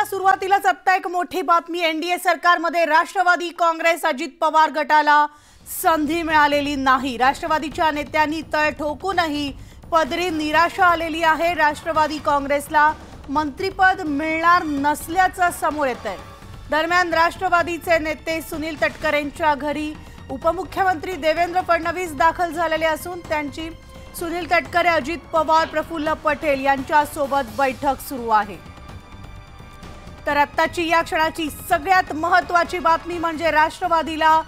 सुरुवातीलाच आत्ता एक मोठी बातमी। एनडीए सरकारमध्ये राष्ट्रवादी काँग्रेस अजित पवार गटाला संधी मिळालेली नाही। राष्ट्रवादीच्या नेत्यांनी तळ ठोकूनही पदरी निराशा आलेली आहे। राष्ट्रवादी काँग्रेसला मंत्रिपद मिळणार नसल्याचं समोर येतंय। दरम्यान राष्ट्रवादीचे नेते सुनील तटकरेंच्या घरी उपमुख्यमंत्री देवेंद्र फडणवीस दाखल झालेले असून त्यांची सुनील तटकरे, अजित पवार, प्रफुल्ल पटेल यांच्यासोबत बैठक सुरू आहे। तर आत्ताची या क्षणाची सगळ्यात महत्त्वाची बातमी म्हणजे राष्ट्रवादीला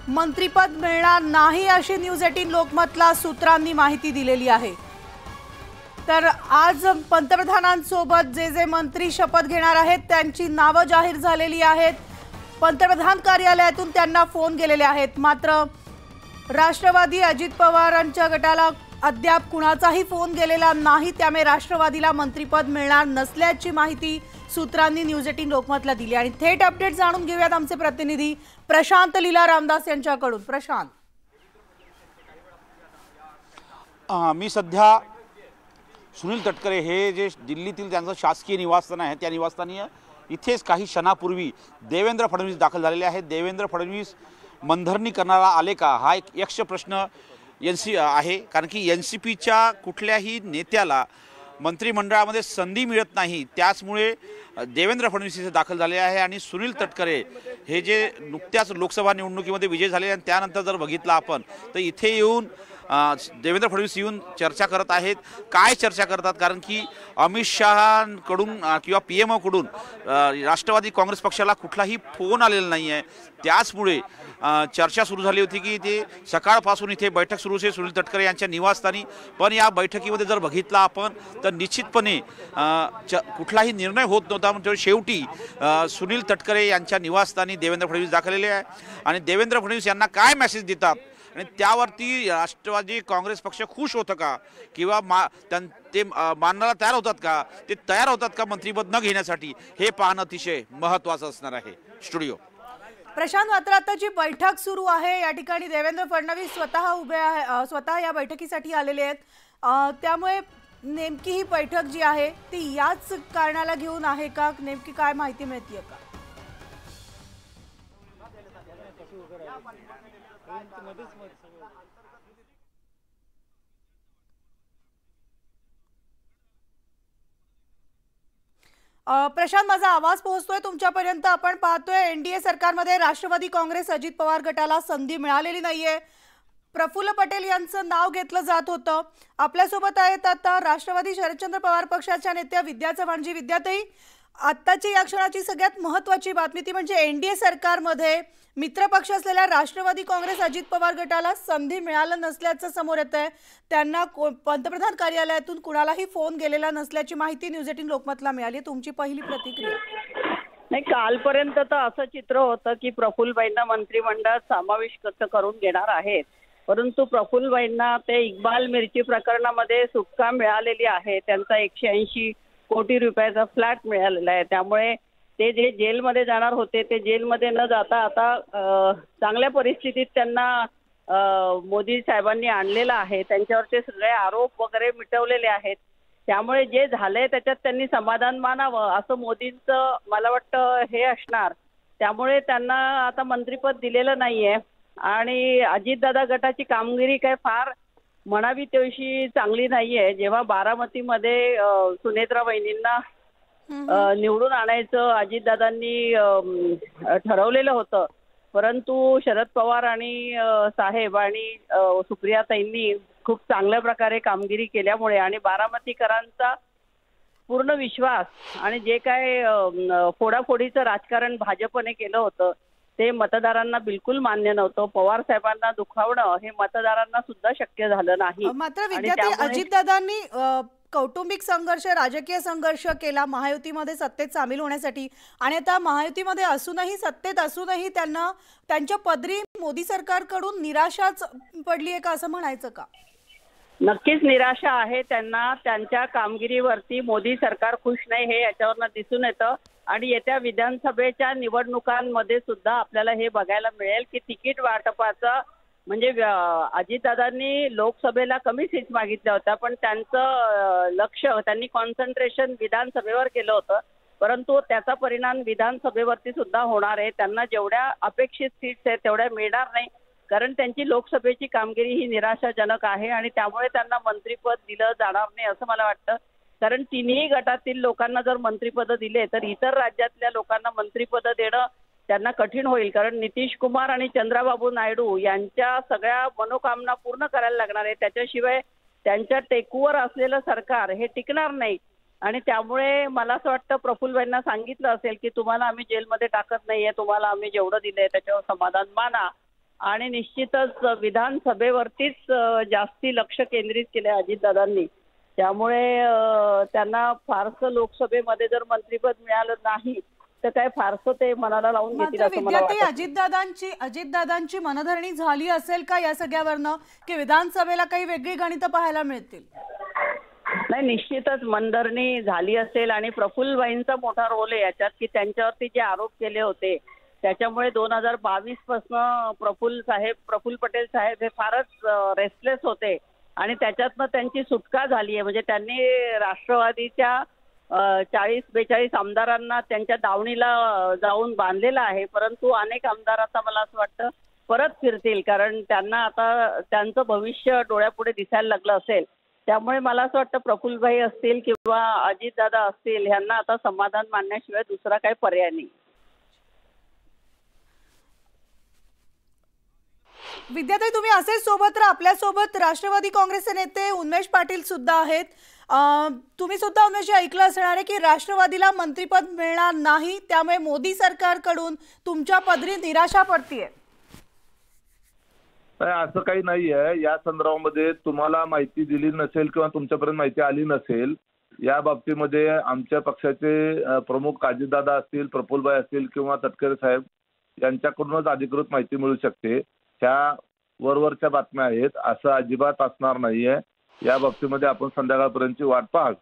मंत्रिपद मिळणार नाही अशी न्यूज 18 लोकमतला सूत्रांनी माहिती दिलेली आहे। तर आज पंतप्रधानांसोबत जे मंत्री शपथ घेणार आहेत त्यांची नावे जाहीर झालेली आहेत। पंतप्रधान कार्यालयातून त्यांना फोन गेलेले आहेत। मात्र राष्ट्रवादी अजित पवारांच्या गटाला अद्याप कुणाचाही फोन गेलेला नाही। त्यामुळे राष्ट्रवादीला मंत्रिपद मिळणार नसल्याची माहिती सूत्रांनी न्यूज 18 लोकमतला दिली। आणि थेट अपडेट जाणून घेऊयात आमचे प्रतिनिधी प्रशांत लीला रामदास यांच्याकडून। प्रशांत, मी सध्या सुनील तटकरे हे जे दिल्लीतील त्यांचं शासकीय निवासस्थान आहे त्या निवासस्थानी इथेच काही क्षणापूर्वी देवेंद्र फडणवीस दाखल झालेले आहेत। देवेंद्र फडणवीस मनधरणी करणारा आले का, हा एक यक्ष प्रश्न आहे। कारण की एनसीपीच्या कुठल्याही नेत्याला मंत्रिमंडळामध्ये संधी मिळत नाही, त्याचमुळे देवेंद्र फडणवीस इथे दाखल झाले आहे। आणि सुनील तटकरे हे जे नुकत्याच लोकसभा निवडणुकीमध्ये विजय झाले आणि त्यानंतर जर बघितलं आपण तर इथे येऊन देवेंद्र फडणवीस येऊन चर्चा करत आहेत। काय चर्चा करतात, कारण की अमित शहांकडून किंवा पीएमओकडून राष्ट्रवादी काँग्रेस पक्षाला कुठलाही फोन आलेला नाही आहे। त्याचमुळे चर्चा सुरू झाली होती की ते सकाळपासून इथे बैठक सुरू आहे सुनील तटकरे यांच्या निवासस्थानी। पण या बैठकीमध्ये जर बघितलं आपण तर निश्चितपणे कुठलाही निर्णय होत नव्हता। म्हणजे शेवटी सुनील तटकरे यांच्या निवासस्थानी देवेंद्र फडणवीस दाखल आहे आणि देवेंद्र फडणवीस यांना काय मेसेज देतात आणि त्यावरती राष्ट्रवादी काँग्रेस पक्ष खुश होतं का किंवा ते मानण्याला तयार होतात का, ते तयार होतात का मंत्रिपद न घेण्यासाठी, हे पाहणं अतिशय महत्त्वाचं असणार आहे। स्टुडिओ प्रशांत, मात्र आता जी बैठक सुरू आहे या ठिकाणी देवेंद्र फडणवीस स्वतः उभे आहे, स्वतः या बैठकीसाठी आलेले आहेत। त्यामुळे नेमकी ही बैठक जी आहे ती याच कारणाला घेऊन आहे का, नेमकी काय माहिती मिळते का? प्रशांत, माझा आवाज पोहोचतोय तुमच्यापर्यंत? आपण पाहतोय एनडीए सरकारमध्ये राष्ट्रवादी काँग्रेस अजित पवार गटाला संधी मिळालेली नाहीये। प्रफुल्ल पटेल यांचं नाव घेतलं जात होतं। आपल्यासोबत आहेत आता राष्ट्रवादी शरदचंद्र पवार पक्षाच्या नेत्या विद्या चव्हाणजी। विद्याताई, आत्ताची या क्षणाची सगळ्यात महत्त्वाची बातमी ती म्हणजे एनडीए सरकारमध्ये मित्रपक्ष असलेल्या राष्ट्रवादी काँग्रेस अजित पवार गटाला संधी मिळालं नसल्याचं समोर येतंय। त्यांना पंतप्रधान कार्यालयातून कुणालाही फोन गेलेला नसल्याची माहिती न्यूज 18 लोकमतला मिळाली। तुमची पहिली प्रतिक्रिया? नाही, कालपर्यंत तर असं चित्र होतं की प्रफुल्लबाईंना मंत्रिमंडळात समावेश करून घेणार आहेत, परंतु प्रफुल्लबाईंना ते इक्बाल मिरची प्रकरणामध्ये सुटका मिळालेली आहे। त्यांचा 180 कोटी रुपयाचा फ्लॅट मिळालेला आहे। त्यामुळे ते जे जेलमध्ये जाणार होते ते जेलमध्ये न जाता आता चांगल्या परिस्थितीत त्यांना मोदी साहेबांनी आणलेलं आहे। त्यांच्यावरचे सगळे आरोप वगैरे मिटवलेले आहेत। त्यामुळे जे झालंय त्याच्यात त्यांनी समाधान मानावं असं मोदींचं मला वाटतं हे असणार। त्यामुळे त्यांना आता मंत्रिपद दिलेलं नाहीये। आणि अजितदादा गटाची कामगिरी काय फार म्हणावी तेवढी चांगली नाहीये। जेव्हा बारामतीमध्ये सुनेत्रा वहिनींना निवडून आणायचं अजितदादांनी ठरवलेलं होतं, परंतु शरद पवार आणि साहेब आणि सुप्रियाताईंनी खूप चांगल्या प्रकारे कामगिरी केल्यामुळे आणि बारामतीकरांचा पूर्ण विश्वास आणि जे काय फोडाफोडीचं राजकारण भाजपने केलं होतं ते मतदारांना बिलकुल मान्य नव्हतं। पवार साहेबांना दुखावणं हे मतदारांना सुद्धा शक्य झालं नाही। मात्र विद्यार्थी अजितदादांनी कौटुंबिक संघर्ष, राजकीय संघर्ष केला महायुतीमध्ये सत्तेत सामील होण्यासाठी आणि आता महायुतीमध्ये असूनही, सत्तेत असूनही त्यांना त्यांच्या पदरी मोदी सरकारकडून निराशाच पडली आहे का, असं म्हणायचं का? नक्कीच निराशा आहे त्यांना। त्यांच्या कामगिरीवरती मोदी सरकार खुश नाही हे याच्यावरनं दिसून येतं। आणि येत्या विधानसभेच्या निवडणुकांमध्ये सुद्धा आपल्याला हे बघायला मिळेल की तिकीट वाटपाचा म्हणजे अजितदादांनी लोकसभेला कमी सीट मागितल्या होत्या, पण त्यांचं लक्ष त्यांनी कॉन्सन्ट्रेशन विधानसभेवर केलं होतं। परंतु त्याचा परिणाम विधानसभेवरती सुद्धा होणार आहे. त्यांना जेवढ्या अपेक्षित सीट्स आहेत तेवढ्या मिळणार नाही, कारण त्यांची लोकसभेची कामगिरी ही निराशाजनक आहे आणि त्यामुळे त्यांना मंत्रिपद दिलं जाणार नाही असं मला वाटतं. कारण तिन्ही गटातील लोकांना जर मंत्रिपद दिले तर इतर राज्यातल्या लोकांना मंत्रिपद देणं त्यांना कठीण होईल, कारण नितीश कुमार आणि चंद्राबाबू नायडू यांच्या सगळ्या मनोकामना पूर्ण करायला लागणार आहे. त्याच्याशिवाय त्यांच्या टेकूवर असलेलं सरकार हे टिकणार नाही. आणि त्यामुळे मला असं वाटतं प्रफुल्लभाईंना सांगितलं असेल की तुम्हाला आम्ही जेलमध्ये टाकत नाहीये, तुम्हाला आम्ही जेवढं दिलंय त्याच्यावर समाधान माना. आणि निश्चितच विधानसभेवरतीच जास्ती लक्ष केंद्रित केले अजितदादांनी. त्यामुळे त्यांना फारसं लोकसभेमध्ये जर मंत्रिपद मिळालं नाही तर काय फारसं ते मनाला लावून घेतील असं मला वाटतं. अजितदादांची मनधरणी झाली असेल का या सगळ्यावरनं, की विधानसभेला काही वेगळी गणितं पाहायला मिळतील? नाही, निश्चितच मनधरणी झाली असेल आणि प्रफुल्लभाईंचा मोठा रोल आहे याच्यात, की त्यांच्यावरती जे आरोप केले होते त्याच्यामुळे 2022 पासून प्रफुल्ल पटेल साहेब हे फारच रेस्टलेस होते आणि त्याच्यातनं त्यांची सुटका झाली आहे. म्हणजे त्यांनी राष्ट्रवादीच्या 40-42 आमदारांना त्यांच्या दावणीला जाऊन बांधलेलं आहे, परंतु अनेक आमदार आता मला असं वाटतं परत फिरतील, कारण त्यांना आता त्यांचं भविष्य डोळ्यापुढे दिसायला लागलं असेल. त्यामुळे मला असं वाटतं प्रफुल्लभाई असतील किंवा अजितदादा असतील ह्यांना आता समाधान मानण्याशिवाय दुसरा काही पर्याय नाही. विद्याताई, तुम्ही असेच सोबत राहा. आपल्यासोबत राष्ट्रवादी काँग्रेसचे नेते उन्मेष पाटील सुद्धा आहेत. तुम्ही सुद्धा उन्मेष ऐकलं असणार आहे की राष्ट्रवादीला मंत्रिपद मिळणार नाही, त्यामुळे मोदी सरकारकडून तुमच्या पदरी निराशा पडतीये. असं काही नाहीये. या संदर्भामध्ये तुम्हाला माहिती दिली नसेल किंवा तुमच्यापर्यंत माहिती आली नसेल, या बाबतीमध्ये आमच्या पक्षाचे प्रमुख अजितदादा असतील, प्रफुल्लभाई असतील किंवा तटकरे साहेब यांच्याकडूनच अधिकृत माहिती मिळू शकते. ह्या वरवरच्या बातम्या आहेत, असं अजिबात असणार नाहीये. या बाबतीमध्ये आपण संध्याकाळपर्यंतची वाट पाहावी.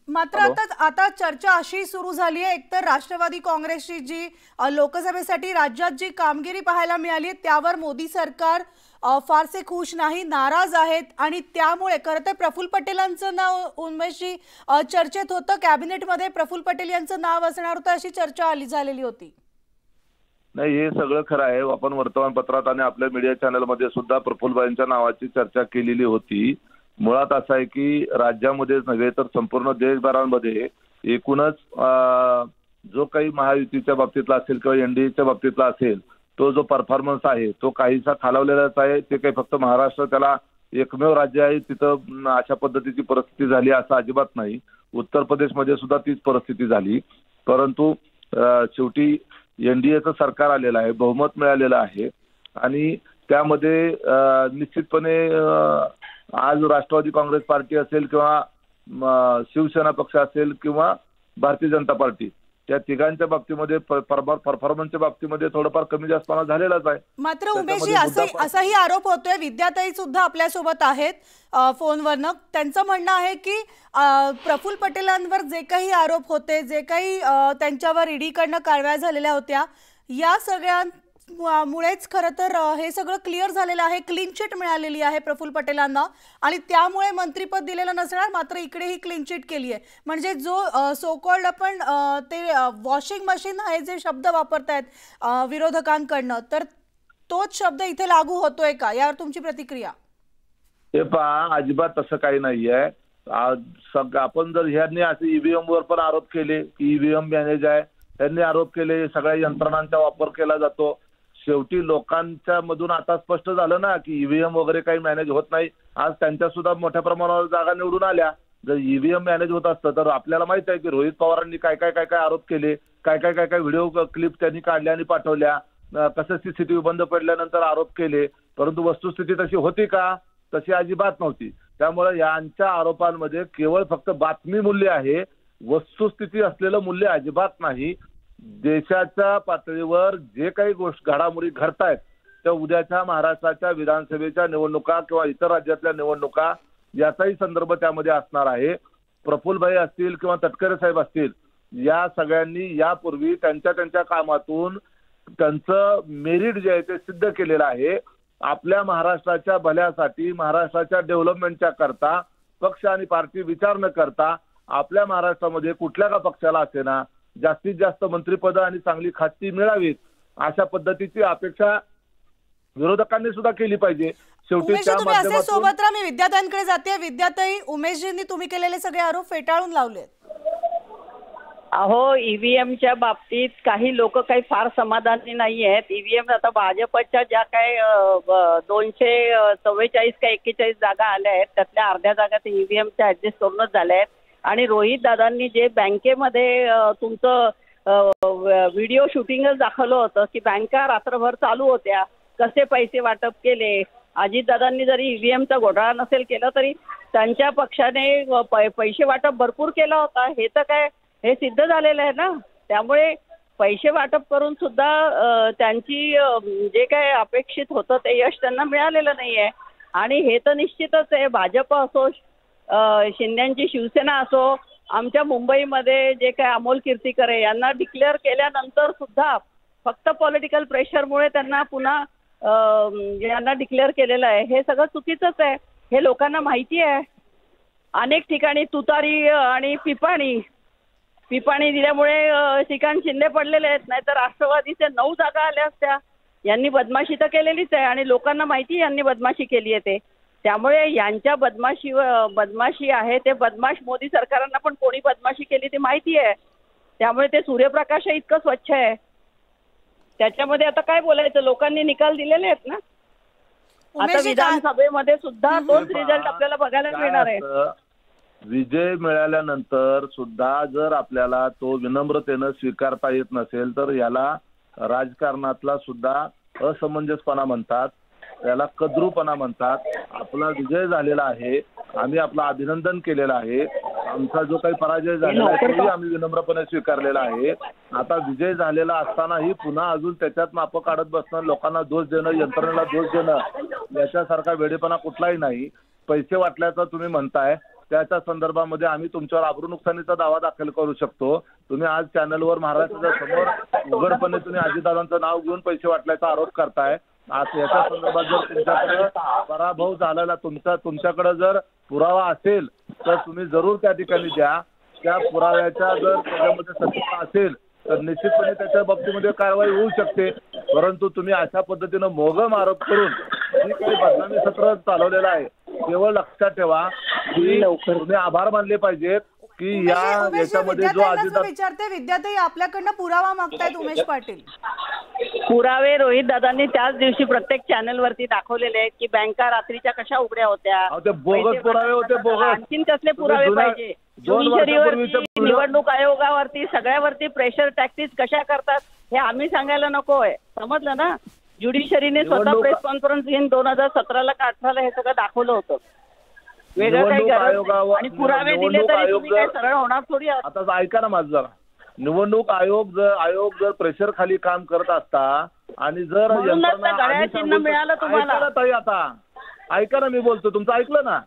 मात्र आता चर्चा अशी सुरू झाली आहे, एकतर राष्ट्रवादी काँग्रेसची जी लोकसभेसाठी राज्यात जी कामगिरी पाहायला मिळाली त्यावर मोदी सरकार फारसे खुश नाही, नाराज आहेत. आणि त्यामुळे खरं तर प्रफुल्ल पटेलांचं नाव उन्मेषजी चर्चेत होतं. कॅबिनेटमध्ये प्रफुल्ल पटेल यांचं नाव असणार होतं अशी चर्चा झालेली होती. नाही, हे सगळं खरं आहे. आपण वर्तमानपत्रात आणि आपल्या मीडिया चॅनलमध्ये सुद्धा प्रफुल्लभाईंच्या नावाची चर्चा केलेली होती. मुळात असं आहे की राज्यामध्येच नव्हे तर संपूर्ण देशभरामध्ये एकूणच जो काही महायुतीच्या बाबतीतला असेल किंवा एनडीएच्या बाबतीतला असेल तो जो परफॉर्मन्स आहे तो काहीसा खालावलेलाच आहे. ते काही फक्त महाराष्ट्र त्याला एकमेव राज्य आहे तिथं अशा पद्धतीची परिस्थिती झाली असं अजिबात नाही. उत्तर प्रदेशमध्ये सुद्धा तीच परिस्थिती झाली. परंतु शेवटी एनडीएचं सरकार आलेलं आहे, बहुमत मिळालेलं आहे आणि त्यामध्ये निश्चितपणे आज राष्ट्रवादी काँग्रेस पार्टी असेल किंवा शिवसेना पक्ष असेल किंवा भारतीय जनता पार्टी त्या तिघांच्या बाबतीमध्ये परफॉर्मन्सच्या बाबतीमध्ये थोडंफार कमी जास्तपणा झालेलाच आहे. मात्र उमेशजी असाही आरोप होतोय, विद्याताई सुद्धा आपल्यासोबत आहेत फोनवरनं. त्यांचं म्हणणं आहे की प्रफुल्ल पटेलांवर जे काही आरोप होते, जे काही त्यांच्यावर ईडीकडनं कारवाया झालेल्या होत्या, या सगळ्यांमुळेच खरं तर हे सगळं क्लिअर झालेलं आहे, क्लीन चिट मिळालेली आहे प्रफुल्ल पटेलांना आणि त्यामुळे मंत्रिपद दिलेलं नसणार. मात्र इकडे ही क्लीन चिट केली आहे. म्हणजे जो सो कॉल्ड आपण ते वॉशिंग मशीन आहे जे शब्द वापरतायत विरोधकांकडनं, तर तोच शब्द इथे लागू होतोय का, यावर तुमची प्रतिक्रिया? हे पहा, अजिबात तसं काही नाहीये. आपण जर ह्यांनी असे ईव्हीएम वर पण आरोप केले की ईव्हीएम मॅनेज आहे, त्यांनी आरोप केले सगळ्या यंत्रणांचा वापर केला जातो. शेवटी लोकांच्या मधून आता स्पष्ट झालं ना की ईव्हीएम वगैरे काही मॅनेज होत नाही. आज त्यांच्या सुद्धा मोठ्या प्रमाणावर जागा निवडून आल्या. जर ईव्हीएम मॅनेज होत असतं तर आपल्याला माहित आहे की रोहित पवारांनी काय काय आरोप केले, काय व्हिडिओ क्लिप त्यांनी काढल्या आणि पाठवल्या, कसं सीसीटीव्ही बंद पडल्यानंतर आरोप केले. परंतु वस्तुस्थिती तशी होती का? तशी अजिबात नव्हती. त्यामुळे यांच्या आरोपांमध्ये केवळ फक्त बातमी मूल्य आहे, वस्तुस्थिती असलेलं मूल्य अजिबात नाही. देशाच्या पातळीवर जे काही घडामोडी घडतायत त्या उद्याच्या महाराष्ट्राच्या विधानसभेच्या निवडणुका किंवा इतर राज्यातल्या निवडणुका याचाही संदर्भ त्यामध्ये असणार आहे. प्रफुल्लभाई असतील किंवा तटकरे साहेब असतील, या सगळ्यांनी यापूर्वी त्यांच्या कामातून त्यांचं मेरिट जे आहे ते सिद्ध केलेलं आहे. आपल्या महाराष्ट्राच्या भल्यासाठी, महाराष्ट्राच्या डेव्हलपमेंटच्या करता पक्ष आणि पार्टी विचार न करता आपल्या महाराष्ट्रामध्ये कुठल्या का पक्षाला असेना जास्तीत जास्त मंत्रिपद आणि चांगली खाती मिळावीत अशा पद्धतीची अपेक्षा विरोधकांनी सुद्धा केली पाहिजे. शेवटी उमेशजी, त्या तुम्ही असे माध्यमातून सोबत राहा. मी विद्याताईंकडे जाते. विद्याताई, उमेशजींनी तुम्ही केलेले सगळे आरोप फेटाळून लावलेत. अहो, ईव्हीएमच्या बाबतीत काही लोक काही फार समाधानी नाही आहेत. ईव्हीएम आता भाजपच्या ज्या काय 244 का 41 जागा आल्या आहेत त्यातल्या अर्ध्या जागा ते ईव्हीएमच्या ऍडजस्ट करूनच झाल्या आहेत. आणि रोहित दादांनी जे बँकेमध्ये तुमचं व्हिडिओ शूटिंगच दाखवलं होतं की बँका रात्रभर चालू होत्या, कसे पैसे वाटप केले. अजितदादांनी जरी ईव्हीएमचा घोटाळा नसेल केला तरी त्यांच्या पक्षाने पैसे वाटप भरपूर केला होता. हे तर काय हे सिद्ध झालेलं आहे ना. त्यामुळे पैसे वाटप करून सुद्धा त्यांची जे काय अपेक्षित होतं ते यश त्यांना मिळालेलं नाही आहे. आणि हे तर निश्चितच आहे, भाजप असो, शिंदेची शिवसेना असो, आमच्या मुंबईमध्ये जे काय अमोल कीर्तीकर आहे यांना डिक्लेअर केल्यानंतर सुद्धा फक्त पॉलिटिकल प्रेशरमुळे त्यांना पुन्हा यांना डिक्लेअर केलेलं आहे. हे सगळं चुकीचंच आहे, हे लोकांना माहिती आहे. अनेक ठिकाणी तुतारी आणि पिपाणी दिल्यामुळे ठिकाण शिंदे पडलेले आहेत. नाहीतर राष्ट्रवादीचे 9 जागा आल्या असत्या. यांनी बदमाशी तर केलेलीच आहे आणि लोकांना माहिती यांनी बदमाशी केली आहे ते. त्यामुळे यांच्या बदमाशी आहे ते बदमाश मोदी सरकारांना पण कोणी बदमाशी केली ते माहिती आहे. त्यामुळे ते सूर्यप्रकाश इतकं स्वच्छ आहे, त्याच्यामध्ये आता काय बोलायचं. लोकांनी निकाल दिलेले आहेत ना. आता विधानसभेमध्ये सुद्धा तोच रिझल्ट आपल्याला बघायला मिळणार आहे. विजय मिळाल्यानंतर सुद्धा जर आपल्याला तो विनम्रतेनं स्वीकारता येत नसेल तर याला राजकारणातला सुद्धा असमंजसपणा म्हणतात, त्याला कद्रूपणा म्हणतात. आपला विजय झालेला आहे, आम्ही आपलं अभिनंदन केलेलं आहे. आमचा जो काही पराजय झालेला आहे तोही आम्ही विनम्रपणे स्वीकारलेला आहे. आता विजय झालेला असतानाही पुन्हा अजून त्याच्यात मापं काढत बसणं, लोकांना दोष देणं, यंत्रणेला दोष देणं याच्यासारखा वेडेपणा कुठलाही नाही. पैसे वाटल्याचं तुम्ही म्हणताय, त्याच्या संदर्भामध्ये आम्ही तुमच्यावर आबरू नुकसानीचा दावा दाखल करू शकतो. तुम्ही आज चॅनलवर महाराष्ट्राच्या समोर उघडपणे तुम्ही अजितदादांचं नाव घेऊन पैसे वाटल्याचा आरोप करताय. आज याच्या संदर्भात जर तुमच्याकडे पराभव झालेला तुमच्याकडे जर पुरावा असेल तर तुम्ही जरूर त्या ठिकाणी द्या. त्या पुराव्याच्या जर त्याच्यामध्ये सत्यता असेल तर निश्चितपणे त्याच्या बाबतीमध्ये कारवाई होऊ शकते. परंतु तुम्ही अशा पद्धतीनं मोगम आरोप करून जी काही बदनामी सत्र चालवलेलं आहे केवळ लक्षात ठेवा की तुम्ही आभार मानले पाहिजेत की याच्यामध्ये जो विचारते. विद्याताई, आपल्याकडनं पुरावा मागतायत उमेश पाटील. पुरावे रोहित दादांनी त्याच दिवशी प्रत्येक चॅनलवरती दाखवलेले आहेत की बँका रात्रीच्या कशा उघड्या होत्या. ते बोगस पुरावे होते, बोगस. आणखीन कसले पुरावे पाहिजे. ज्युडिशरीवरती, निवडणूक आयोगावरती, सगळ्यावरती प्रेशर टॅक्टिक्स कशा करतात हे आम्ही सांगायला नकोय, समजलं ना. ज्युडिशरीने स्वतः प्रेस कॉन्फरन्स घेऊन 2017 का 18 हे सगळं दाखवलं होतं. वेगळं काही गरज आणि पुरावे दिले तरी तुम्ही काही सरळ होणार थोडी. आता ऐका ना माझं जरा. निवडणूक आयोग जर प्रेशर खाली काम करत असता आणि जर चिन्ह मिळालं तुम्हाला ताई, आता ऐका ना मी बोलतो, तुमचं ऐकलं ना.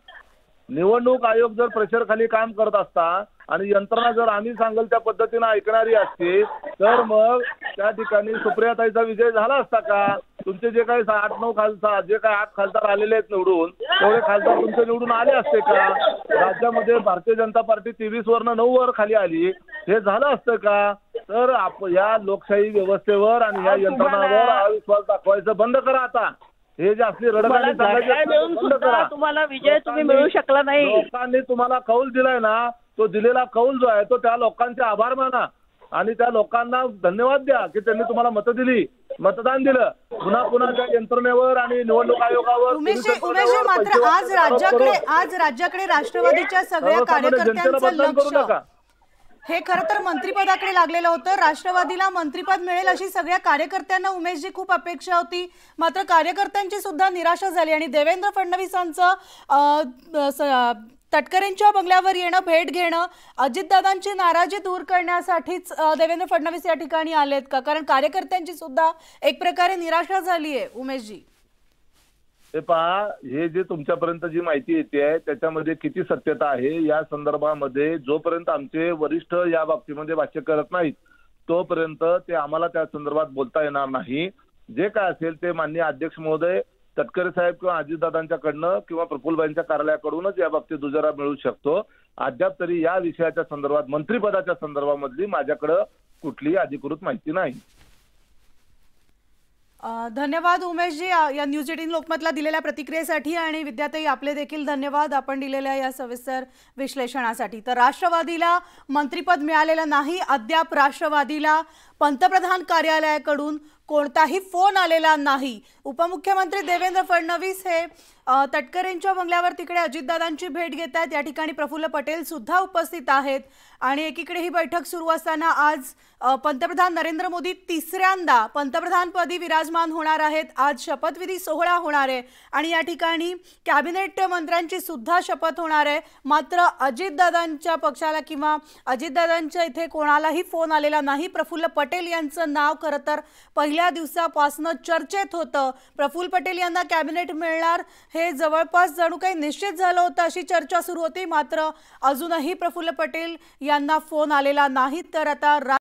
निवडणूक आयोग जर प्रेशर खाली काम करत असता आणि यंत्रणा जर आम्ही सांगल त्या पद्धतीनं ऐकणारी असते तर मग त्या ठिकाणी सुप्रियाताईचा विजय झाला असता का? तुमचे जे काही 8-9 खासदार, जे काही 8 खासदार आलेले आहेत निवडून, तेवढे खासदार तुमचे निवडून आले असते का? राज्यामध्ये भारतीय जनता पार्टी 23 वरनं 9 वर खाली आली, हे झालं असतं का? तर या लोकशाही व्यवस्थेवर आणि या यंत्रणावर अविश्वास दाखवायचं बंद करा. आता हे जे असली रडगाणी सांगायचं, तुम्हाला विजय तुम्ही मिळू शकला नाही. लोकांनी तुम्हाला कौल दिलाय ना, तो दिलेला कौल जो आहे तो त्या लोकांचे आभार माना आणि त्या लोकांना धन्यवाद द्या की त्यांनी तुम्हाला मतं दिली, मतदान दिलं. पुन्हा त्या यंत्रणेवर आणि निवडणूक आयोगावर मात्र आज राज्याकडे राष्ट्रवादीच्या सगळ्या कार्यकर्त्यांचं लक्ष हे खरं तर मंत्रिपदाकडे लागलेलं होतं. राष्ट्रवादीला मंत्रिपद मिळेल अशी सगळ्या कार्यकर्त्यांना उमेशजी खूप अपेक्षा होती. मात्र कार्यकर्त्यांची सुद्धा निराशा झाली आणि देवेंद्र फडणवीसांचं तटकरेंच्या बंगल्यावर येणं, भेट घेणं, अजितदादांची नाराजी दूर करण्यासाठीच देवेंद्र फडणवीस या ठिकाणी आलेत का? कारण कार्यकर्त्यांची सुद्धा एक प्रकारे निराशा झाली आहे उमेशजी. हे पहा, हे जे तुमच्यापर्यंत जी माहिती येते त्याच्यामध्ये किती सत्यता आहे या संदर्भामध्ये जोपर्यंत आमचे वरिष्ठ या बाबतीमध्ये भाष्य करत नाहीत तोपर्यंत ते आम्हाला त्या संदर्भात बोलता येणार नाही. जे काय असेल ते माननीय अध्यक्ष महोदय तटकरे साहेब किंवा अजितदादांच्याकडनं किंवा प्रफुल्लबाईंच्या कार्यालयाकडूनच या बाबतीत दुजोरा मिळू शकतो. अद्याप तरी या विषयाच्या संदर्भात मंत्रिपदाच्या संदर्भामधली माझ्याकडे कुठलीही अधिकृत माहिती नाही. धन्यवाद उमेशजी या न्यूज 18 लोकमतला दिलेल्या प्रतिक्रियेसाठी आणि विद्याताई आपले देखील धन्यवाद आपण दिलेल्या या सविस्तर विश्लेषणासाठी. तर राष्ट्रवादीला मंत्रिपद मिळालेलं नाही. अद्याप राष्ट्रवादीला पंतप्रधान कार्यालयाकडून कोणताही फोन आलेला नाही. उपमुख्यमंत्री देवेंद्र फडणवीस हे तटकरेंच्या बंगल्यावर तिकडे अजितदादांची भेट घेत आहेत. या ठिकाणी प्रफुल्ल पटेल सुद्धा उपस्थित आहेत आणि एकीकडे ही बैठक सुरू असताना आज पंतप्रधान नरेंद्र मोदी तिसऱ्यांदा पंतप्रधानपदी विराजमान होणार आहेत. आज शपथविधी सोहळा होणार आहे आणि या ठिकाणी कॅबिनेट मंत्र्यांची सुद्धा शपथ होणार आहे. मात्र अजितदादांच्या पक्षाला किंवा अजितदादांच्या इथे कोणालाही फोन आलेला नाही. प्रफुल्ल पटेल यांचं नाव खरं तर पहिल्या दिवसापासून चर्चेत होतं. प्रफुल्ल पटेल यांना कॅबिनेट मिळणार हे जवळपास जणू काही निश्चित झालं होतं अशी चर्चा सुरू होती. मात्र अजूनही प्रफुल्ल पटेल यांना फोन आलेला नाही. तर आता